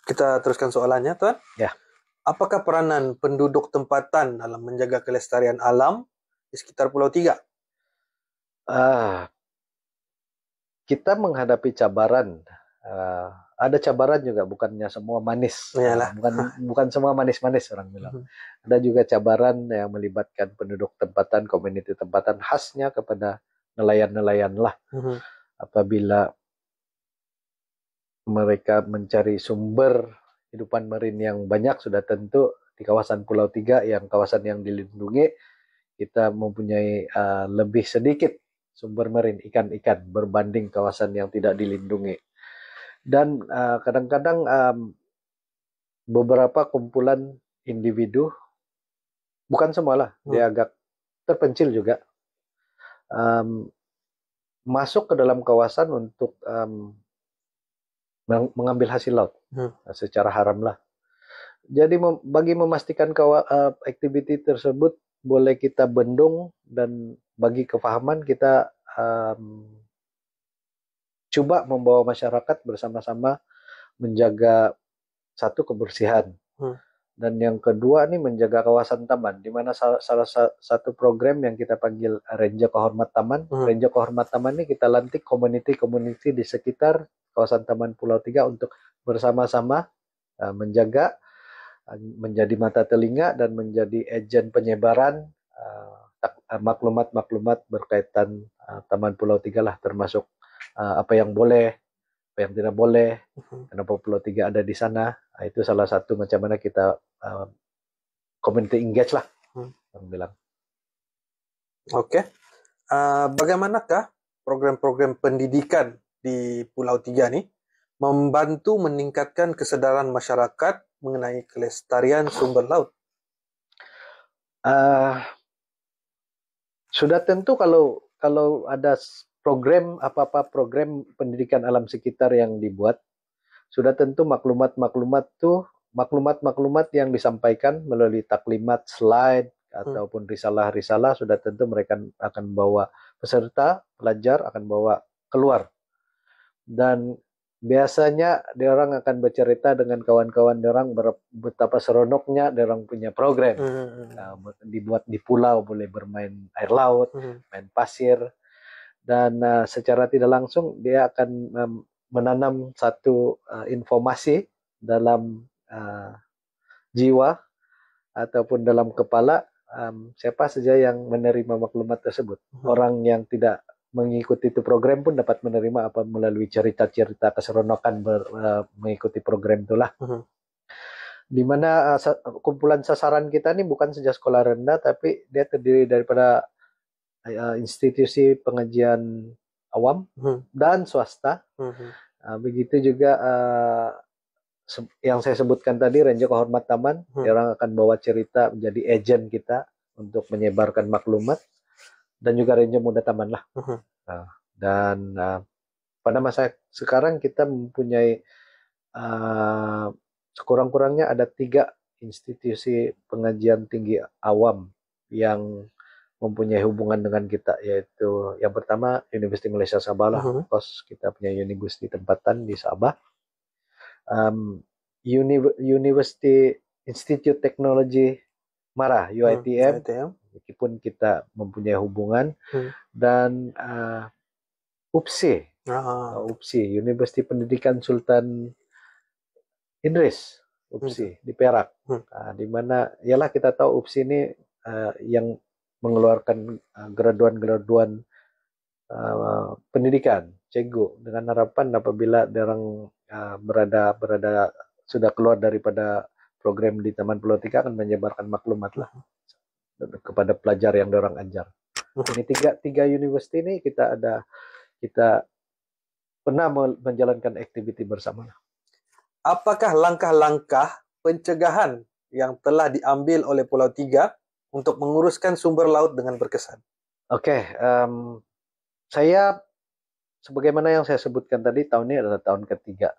Kita teruskan soalannya, Tuan. Ya. Apakah peranan penduduk tempatan dalam menjaga kelestarian alam di sekitar Pulau Tiga? Kita menghadapi cabaran. Ada cabaran juga, bukannya semua manis. Iyalah. Bukan semua manis-manis orang bilang. Ada juga cabaran yang melibatkan penduduk tempatan, komuniti tempatan, khasnya kepada nelayan-nelayan lah. Apabila mereka mencari sumber hidupan marin yang banyak, sudah tentu di kawasan Pulau Tiga yang kawasan yang dilindungi, kita mempunyai lebih sedikit sumber marin ikan-ikan berbanding kawasan yang tidak dilindungi. Dan kadang-kadang beberapa kumpulan individu, bukan semualah, dia agak terpencil juga, masuk ke dalam kawasan untuk mengambil hasil laut secara haram lah. Jadi bagi memastikan aktiviti tersebut boleh kita bendung, dan bagi kefahaman kita coba membawa masyarakat bersama-sama menjaga satu kebersihan, dan yang kedua nih menjaga kawasan taman, di mana salah satu program yang kita panggil Renja Kehormat Taman. Renja Kehormat Taman ini kita lantik komuniti-komuniti di sekitar kawasan Taman Pulau Tiga untuk bersama-sama menjaga, menjadi mata telinga dan menjadi agen penyebaran maklumat-maklumat berkaitan Taman Pulau Tiga lah, termasuk apa yang boleh, apa yang tidak boleh, kenapa Pulau Tiga ada di sana. Itu salah satu macam mana kita community engage lah, orang bilang. Oke. Bagaimanakah program-program pendidikan di Pulau Tiga nih membantu meningkatkan kesadaran masyarakat mengenai kelestarian sumber laut? Sudah tentu kalau ada program pendidikan alam sekitar yang dibuat, sudah tentu maklumat-maklumat yang disampaikan melalui taklimat, slide, ataupun risalah-risalah, sudah tentu mereka akan bawa peserta, pelajar akan bawa keluar. Dan biasanya diorang akan bercerita dengan kawan-kawan diorang betapa seronoknya diorang punya program. Dibuat di pulau, boleh bermain air laut, main pasir, dan secara tidak langsung dia akan menanam satu informasi dalam jiwa ataupun dalam kepala siapa saja yang menerima maklumat tersebut. Orang yang tidak mengikuti itu program pun dapat menerima apa melalui cerita-cerita keseronokan mengikuti program itulah. Di mana kumpulan sasaran kita ini bukan saja sekolah rendah, tapi dia terdiri daripada institusi pengajian awam dan swasta. Begitu juga yang saya sebutkan tadi, Renja Kehormat Taman, orang akan bawa cerita menjadi agen kita untuk menyebarkan maklumat, dan juga Renja Muda Taman lah. Dan pada masa sekarang kita mempunyai sekurang-kurangnya ada 3 institusi pengajian tinggi awam yang mempunyai hubungan dengan kita, yaitu yang pertama Universiti Malaysia Sabah lah, kita punya universiti tempatan di Sabah. University Institute Technology Mara, UiTM, meskipun kita mempunyai hubungan, dan UPSI, Universiti Pendidikan Sultan Idris, UPSI di Perak, di mana ialah kita tahu UPSI ini yang mengeluarkan graduan-graduan pendidikan, cikgu, dengan harapan apabila orang berada sudah keluar daripada program di Taman Pulau Tiga akan menyebarkan maklumat lah kepada pelajar yang orang ajar. Ini tiga universiti ini kita pernah menjalankan aktiviti bersama. Apakah langkah-langkah pencegahan yang telah diambil oleh Pulau Tiga untuk menguruskan sumber laut dengan berkesan? Saya, sebagaimana yang saya sebutkan tadi, tahun ini adalah tahun ketiga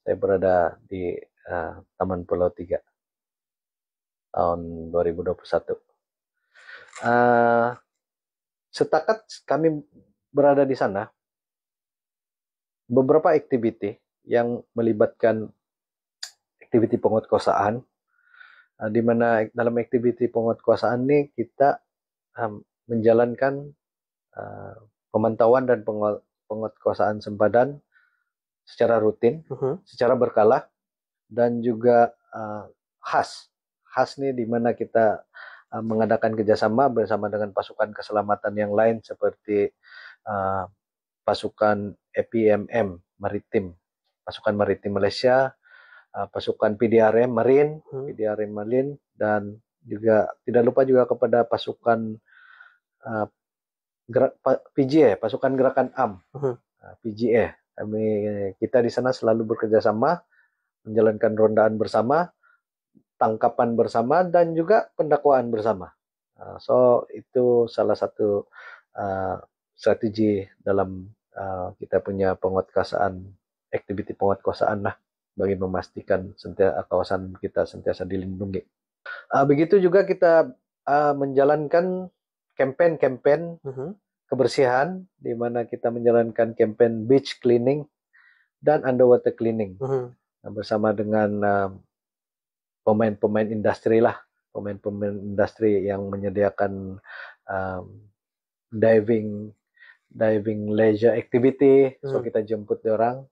saya berada di Taman Pulau Tiga tahun 2021. Setakat kami berada di sana, beberapa aktiviti yang melibatkan aktiviti penguatkuasaan, di mana dalam aktiviti penguatkuasaan ini kita menjalankan pemantauan dan penguatkuasaan sempadan secara rutin, secara berkala, dan juga khas nih di mana kita mengadakan kerjasama bersama dengan pasukan keselamatan yang lain seperti pasukan EPMM Maritim, pasukan Maritim Malaysia, pasukan PDRM Marine, dan juga tidak lupa juga kepada pasukan PGA, pasukan gerakan AM, PGA. Kita di sana selalu bekerja sama, menjalankan rondaan bersama, tangkapan bersama, dan juga pendakwaan bersama. So itu salah satu strategi dalam kita punya penguatkuasaan, aktiviti penguatkuasaan lah, bagi memastikan kawasan kita sentiasa dilindungi. Begitu juga kita menjalankan campaign kebersihan, di mana kita menjalankan campaign beach cleaning dan underwater cleaning bersama dengan pemain-pemain industri lah, pemain-pemain industri yang menyediakan diving leisure activity. So kita jemput orang,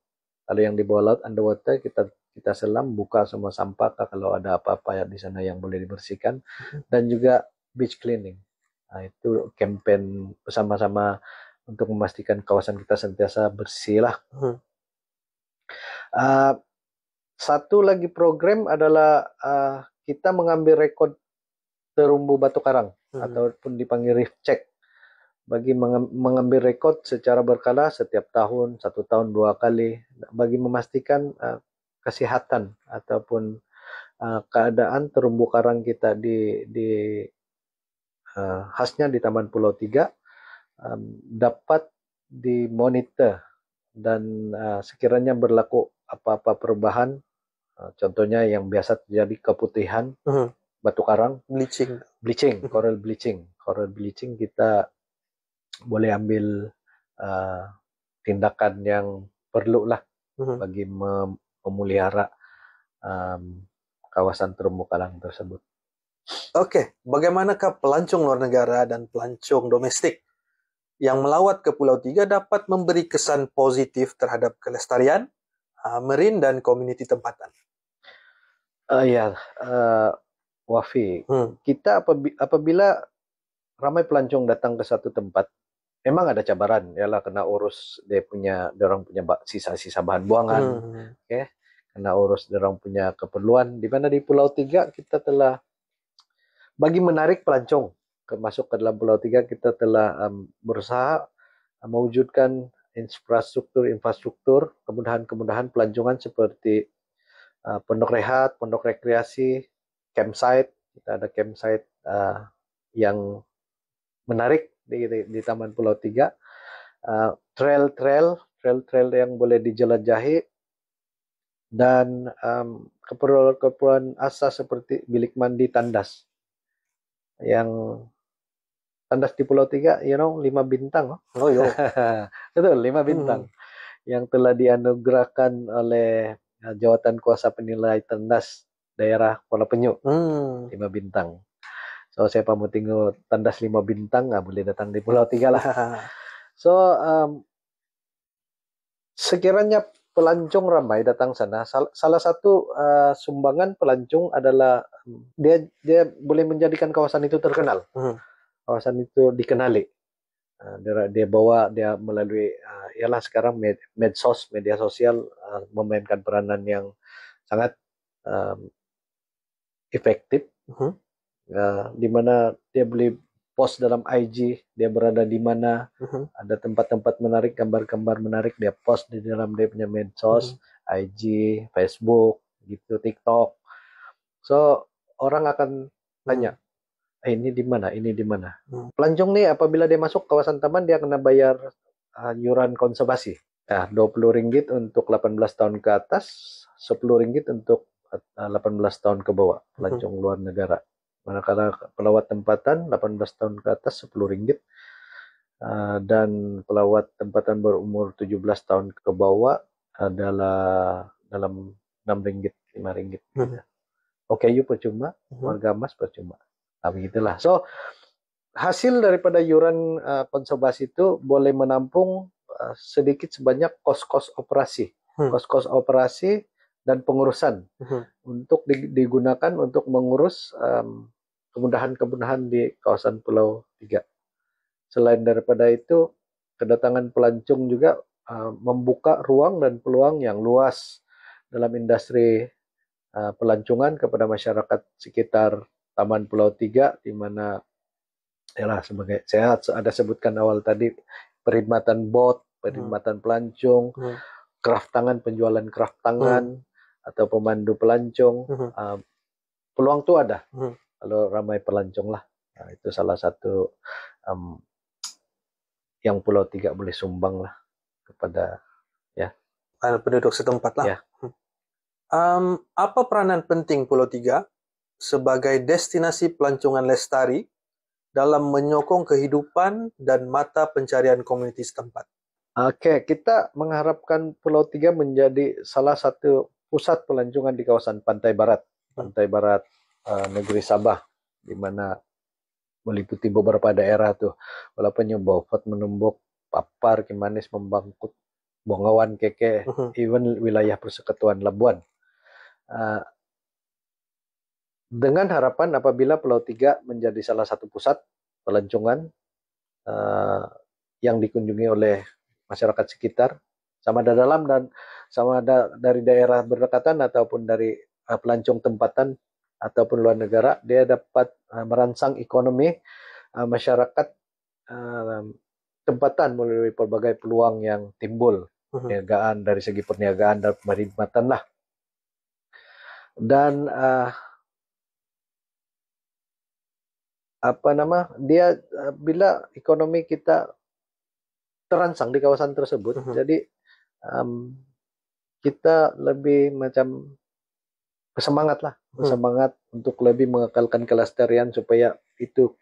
lalu yang di bawah laut underwater kita selam, buka semua sampah kalau ada apa-apa di sana yang boleh dibersihkan, dan juga beach cleaning. Itu campaign bersama-sama untuk memastikan kawasan kita sentiasa bersih lah. Satu lagi program adalah kita mengambil rekod terumbu batu karang ataupun dipanggil reef check, bagi mengambil rekod secara berkala setiap tahun, 1 tahun 2 kali, bagi memastikan kesehatan ataupun keadaan terumbu karang kita di khasnya di Taman Pulau Tiga dapat dimonitor, dan sekiranya berlaku apa-apa perubahan, contohnya yang biasa terjadi keputihan batu karang, bleaching, coral bleaching, kita boleh ambil tindakan yang perlu lah bagi memelihara kawasan terumbu karang tersebut. Oke, bagaimanakah pelancong luar negara dan pelancong domestik yang melawat ke Pulau Tiga dapat memberi kesan positif terhadap kelestarian, marine, dan komuniti tempatan? Wafi, kita apabila ramai pelancong datang ke satu tempat, memang ada cabaran, ialah kena urus orang punya sisa-sisa bahan buangan, kena urus orang punya keperluan. Di mana di Pulau Tiga kita telah, bagi menarik pelancong masuk ke dalam Pulau Tiga, kita telah berusaha mewujudkan infrastruktur kemudahan pelancongan seperti pondok rehat, pondok rekreasi, campsite. Kita ada campsite yang menarik di Taman Pulau Tiga, trail yang boleh dijelajahi, dan keperluan asas seperti bilik mandi tandas. Yang tandas di Pulau Tiga, 5 bintang. Betul, 5 bintang. Yang telah dianugerahkan oleh Jawatan Kuasa Penilai Tandas Daerah Kuala Penyu, 5 bintang. So siapa mau tinggal tandas 5 bintang, boleh datang di Pulau Tiga lah. So sekiranya pelancong ramai datang sana, salah satu sumbangan pelancong adalah dia boleh menjadikan kawasan itu terkenal, kawasan itu dikenali. Dia melalui ialah sekarang media sosial memainkan peranan yang sangat efektif, di mana dia boleh post dalam IG, dia berada di mana, ada tempat-tempat menarik, gambar-gambar menarik, dia post di dalam dia punya medsos, IG, Facebook, gitu, TikTok. So orang akan tanya, ini di mana, ini di mana. Pelancong nih apabila dia masuk kawasan taman, dia kena bayar iuran konservasi. 20 ringgit untuk 18 tahun ke atas, 10 ringgit untuk 18 tahun ke bawah, pelancong luar negara. Manakala pelawat tempatan 18 tahun ke atas 10 ringgit, dan pelawat tempatan berumur 17 tahun ke bawah adalah dalam 6 ringgit. RM5. OKU percuma, warga emas percuma. Nah, begitulah. So, hasil daripada iuran konservasi itu boleh menampung sedikit sebanyak kos-kos operasi. Kos-kos operasi dan pengurusan untuk digunakan untuk mengurus kemudahan-kemudahan di kawasan Pulau Tiga. Selain daripada itu, kedatangan pelancong juga membuka ruang dan peluang yang luas dalam industri pelancongan kepada masyarakat sekitar Taman Pulau Tiga, di mana sebagai saya ada sebutkan awal tadi, perkhidmatan bot, perkhidmatan pelancong, craft tangan, penjualan craft tangan, atau pemandu pelancong. Peluang itu ada kalau ramai pelancong lah. Nah, itu salah satu yang Pulau Tiga boleh sumbang lah kepada penduduk setempat lah. Ya. Apa peranan penting Pulau Tiga sebagai destinasi pelancongan lestari dalam menyokong kehidupan dan mata pencarian komuniti setempat? Oke, kita mengharapkan Pulau Tiga menjadi salah satu pusat pelancongan di kawasan Pantai Barat negeri Sabah, di mana meliputi beberapa daerah tuh, walaupun Bofot, Menumbuk, Papar, Kimanis, Membangkut, Bongawan, Keke, even wilayah Persekutuan Labuan. Dengan harapan apabila Pulau Tiga menjadi salah satu pusat pelancongan yang dikunjungi oleh masyarakat sekitar, sama ada dalam dan sama ada dari daerah berdekatan ataupun dari pelancong tempatan ataupun luar negara, dia dapat merangsang ekonomi masyarakat tempatan melalui berbagai peluang yang timbul, perniagaan, dari segi perniagaan dan perkhidmatan lah. Dan dia bila ekonomi kita terangsang di kawasan tersebut, jadi kita lebih macam bersemangat untuk lebih mengekalkan kelestarian supaya itu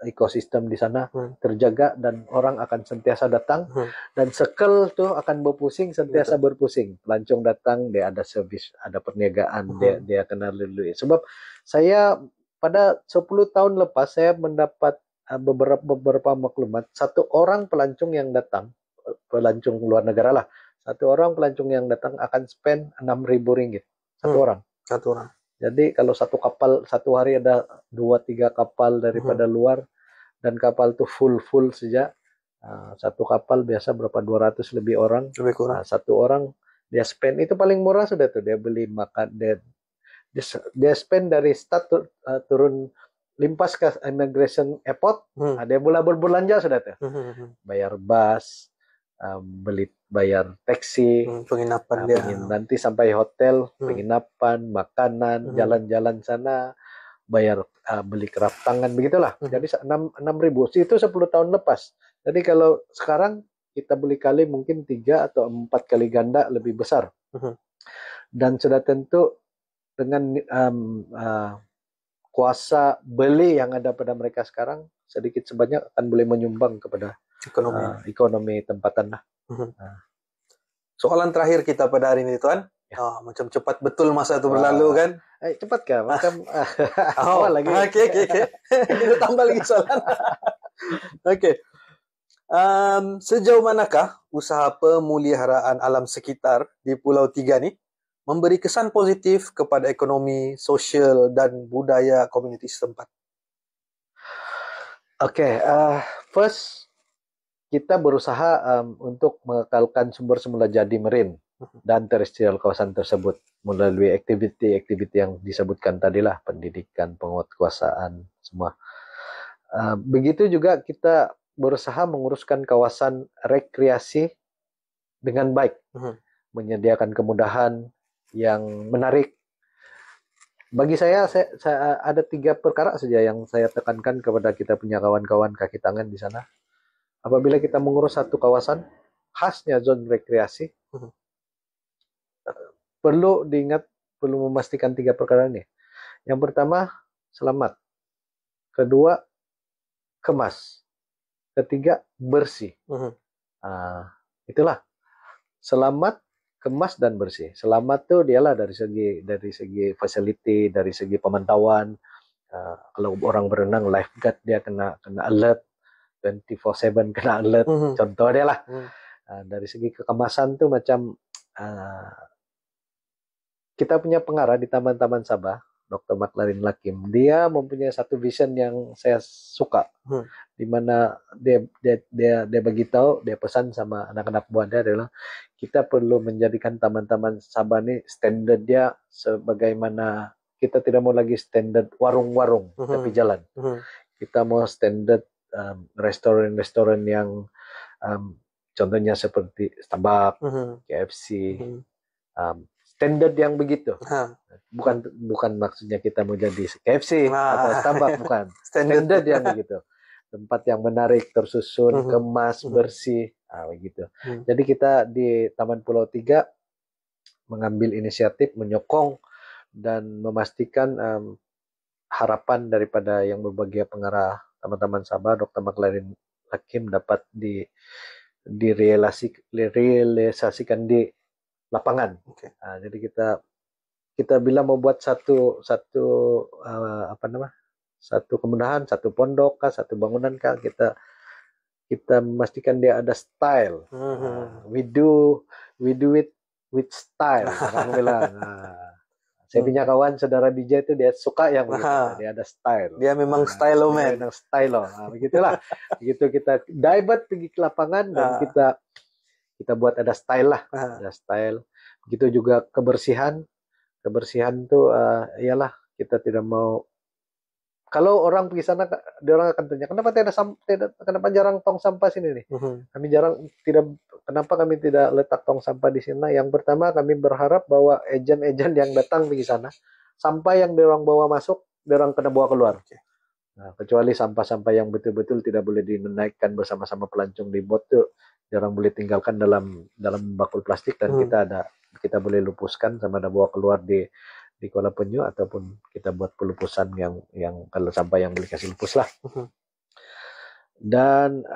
ekosistem di sana terjaga dan orang akan sentiasa datang, dan sekel tuh akan sentiasa berpusing. Pelancong datang, dia ada servis, ada perniagaan, dia kena lalui. Sebab saya pada 10 tahun lepas saya mendapat beberapa maklumat, satu orang pelancong yang datang, pelancong luar negara lah, satu orang pelancong yang datang akan spend RM6.000 satu orang. Jadi kalau satu kapal, satu hari ada 2-3 kapal daripada luar, dan kapal itu full saja, satu kapal biasa berapa, 200 lebih orang, satu orang dia spend, itu paling murah sudah tuh, dia beli makan, dia spend dari start turun limpas ke immigration airport, dia mulai berbelanja sudah tuh, bayar bus, bayar taksi, penginapan dia, nanti sampai hotel, penginapan, makanan, jalan-jalan sana, bayar beli craft tangan, begitulah. Jadi 6.000 itu 10 tahun lepas. Jadi kalau sekarang kita beli kali mungkin 3 atau 4 kali ganda lebih besar. Dan sudah tentu dengan kuasa beli yang ada pada mereka sekarang, sedikit sebanyak akan boleh menyumbang kepada ekonomi tempatan lah. Soalan terakhir kita pada hari ini, Tuan. Macam cepat betul masa itu berlalu kan? Cepat kah? Macam awal lagi. Oke. Kita tambah lagi soalan. Oke. Sejauh manakah usaha pemeliharaan alam sekitar di Pulau Tiga nih memberi kesan positif kepada ekonomi, sosial, dan budaya komuniti setempat? Oke, first kita berusaha untuk mengekalkan sumber semula jadi marine dan terestrial kawasan tersebut melalui aktiviti-aktiviti yang disebutkan tadilah, pendidikan, penguatkuasaan, semua. Begitu juga kita berusaha menguruskan kawasan rekreasi dengan baik, menyediakan kemudahan yang menarik. Bagi saya ada 3 perkara saja yang saya tekankan kepada kita punya kawan-kawan kaki tangan di sana. Apabila kita mengurus satu kawasan, khasnya zona rekreasi, perlu diingat, perlu memastikan 3 perkara ini. Yang pertama, selamat. Kedua, kemas. Ketiga, bersih. Itulah. Selamat, kemas dan bersih. Selamat tuh dialah dari segi facility, dari segi pemantauan. Kalau orang berenang lifeguard dia kena alert 24/7 kena alert. Contoh dia lah. Dari segi kekemasan tuh macam kita punya pengarah di Taman-Taman Sabah, Dr. Maklarin Lakim. Dia mempunyai satu vision yang saya suka, di mana dia bagi tahu, dia pesan sama anak-anak buah dia adalah kita perlu menjadikan Taman-Taman Sabah ini standar dia sebagaimana kita tidak mau lagi standar warung-warung tepi jalan. Kita mau standar restoran-restoran yang contohnya seperti Starbucks, KFC, standar yang begitu. Bukan maksudnya kita mau jadi KFC atau Starbucks, bukan. Standar yang begitu. Tempat yang menarik, tersusun, kemas, bersih, begitu. Jadi kita di Taman Pulau Tiga mengambil inisiatif, menyokong dan memastikan harapan daripada yang berbahagia pengarah Taman-Taman Sabah, Dr. Maklarin Hakim dapat direalisasikan di lapangan. Jadi kita bila membuat satu kemudahan, satu pondok kah, satu bangunan kah, kita memastikan dia ada style. We do it with style. Orang bilang. Saya punya kawan saudara DJ itu dia suka yang begitu, dia ada style. Dia memang style man. Dia memang style. Begitulah. Begitu kita divert pergi ke lapangan dan kita buat ada style lah, ada style. Begitu juga kebersihan tuh ialah kita tidak mau, kalau orang pergi sana dia orang akan tanya kenapa jarang tong sampah sini nih. Kenapa kami tidak letak tong sampah di sini. Yang pertama kami berharap bahwa ejen-ejen yang datang pergi sana, sampah yang dia orang bawa masuk dia orang kena bawa keluar. Kecuali sampah-sampah yang betul-betul tidak boleh dinaikkan bersama-sama pelancong di bot tuh jarang boleh tinggalkan dalam bakul plastik dan kita boleh lupuskan sama ada bawa keluar di Kuala Penyu ataupun kita buat pelupusan yang kalau sampah yang boleh kasih lupus lah. Dan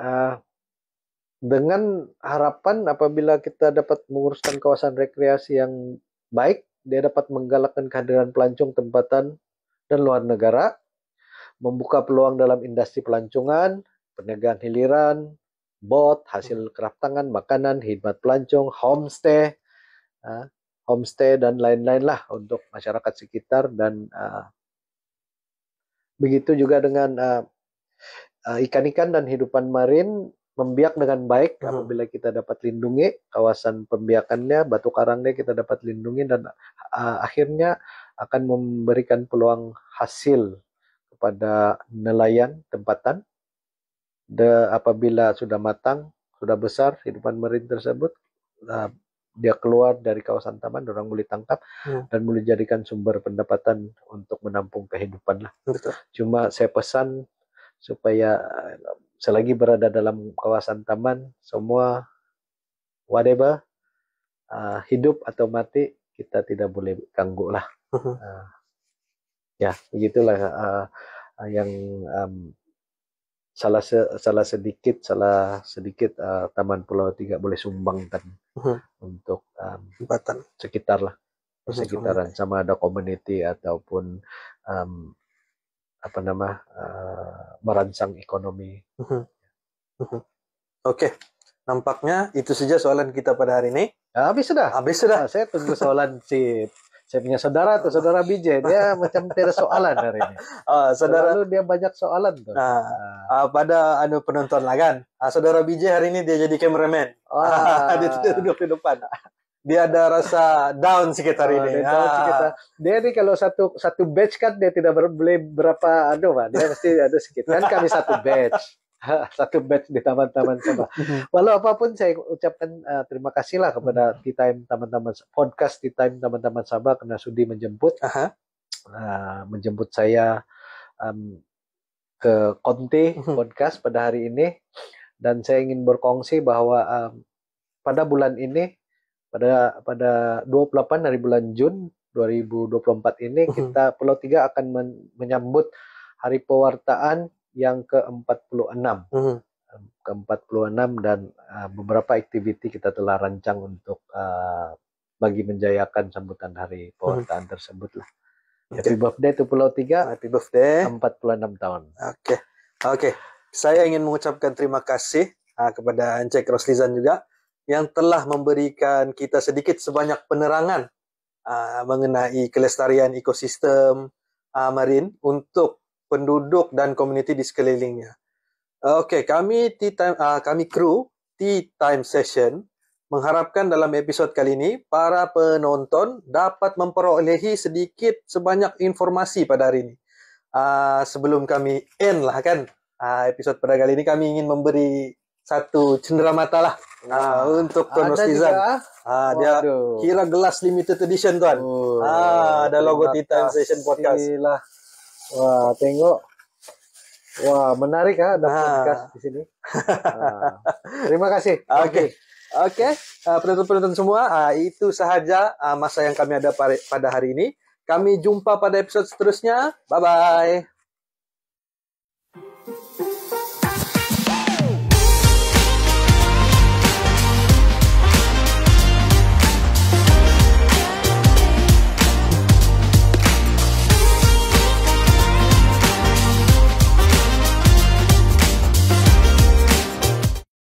dengan harapan apabila kita dapat menguruskan kawasan rekreasi yang baik, dia dapat menggalakkan kehadiran pelancong tempatan dan luar negara, membuka peluang dalam industri pelancongan, perniagaan hiliran, bot, hasil craft tangan, makanan, khidmat pelancong, homestay dan lain-lain lah untuk masyarakat sekitar. Dan begitu juga dengan ikan-ikan dan hidupan marin membiak dengan baik apabila kita dapat lindungi kawasan pembiakannya, batu karangnya kita dapat lindungi dan akhirnya akan memberikan peluang hasil kepada nelayan tempatan. Apabila sudah matang, sudah besar hidupan marin tersebut, dia keluar dari kawasan taman, orang boleh tangkap dan boleh jadikan sumber pendapatan untuk menampung kehidupan lah. Betul. Cuma saya pesan supaya selagi berada dalam kawasan taman, semua whatever hidup atau mati kita tidak boleh ganggu lah. Ya begitulah yang salah sedikit Taman Pulau Tiga boleh sumbangkan untuk sekitar lah, sekitaran, sama ada community ataupun merangsang ekonomi. Oke, nampaknya itu saja soalan kita pada hari ini. Habis sudah. Saya tunggu soalan saya punya saudara atau saudara BJ, dia macam tidak soalan hari ini. Saudara lu dia banyak soalan tuh. Pada penonton lah kan. Saudara BJ hari ini dia jadi cameraman. Dia tidak duduk di depan. Dia ada rasa down sekitar ini. Dia nih kalau satu batch kan dia tidak boleh berapa Pak. Dia mesti ada sekitar. Kan kami satu batch. Satu batch di Taman-Taman Sabah. Walau apapun saya ucapkan terima kasih lah kepada Tea Time teman-teman podcast Tea Time teman-teman Sabah karena sudi menjemput saya ke Konti podcast pada hari ini, dan saya ingin berkongsi bahwa pada bulan ini pada 28 hari bulan Jun 2024 ini kita Pulau Tiga akan menyambut Hari Pewartaan yang ke-46. Ke-46 dan beberapa aktiviti kita telah rancang untuk bagi menjayakan sambutan hari pewartaan tersebut lah. Oke. Happy birthday to Pulau Tiga, Happy birthday. 46 tahun. Oke. Saya ingin mengucapkan terima kasih kepada Encik Roslizan juga yang telah memberikan kita sedikit sebanyak penerangan mengenai kelestarian ekosistem marin untuk penduduk dan komuniti di sekelilingnya. Oke, kami kru Tea Time Session mengharapkan dalam episod kali ini para penonton dapat memperolehi sedikit sebanyak informasi pada hari ini. Sebelum kami end lah kan episod pada kali ini, kami ingin memberi satu cenderamata lah untuk Tuan Roslizan. Dia kira gelas limited edition tuan. Ada logo Tea Time Session Podcast. Wah, tengok. Wah, menarik ada podcast di sini. Terima kasih. Oke, penonton-penonton semua, itu sahaja masa yang kami ada pada hari ini. Kami jumpa pada episod seterusnya. Bye-bye.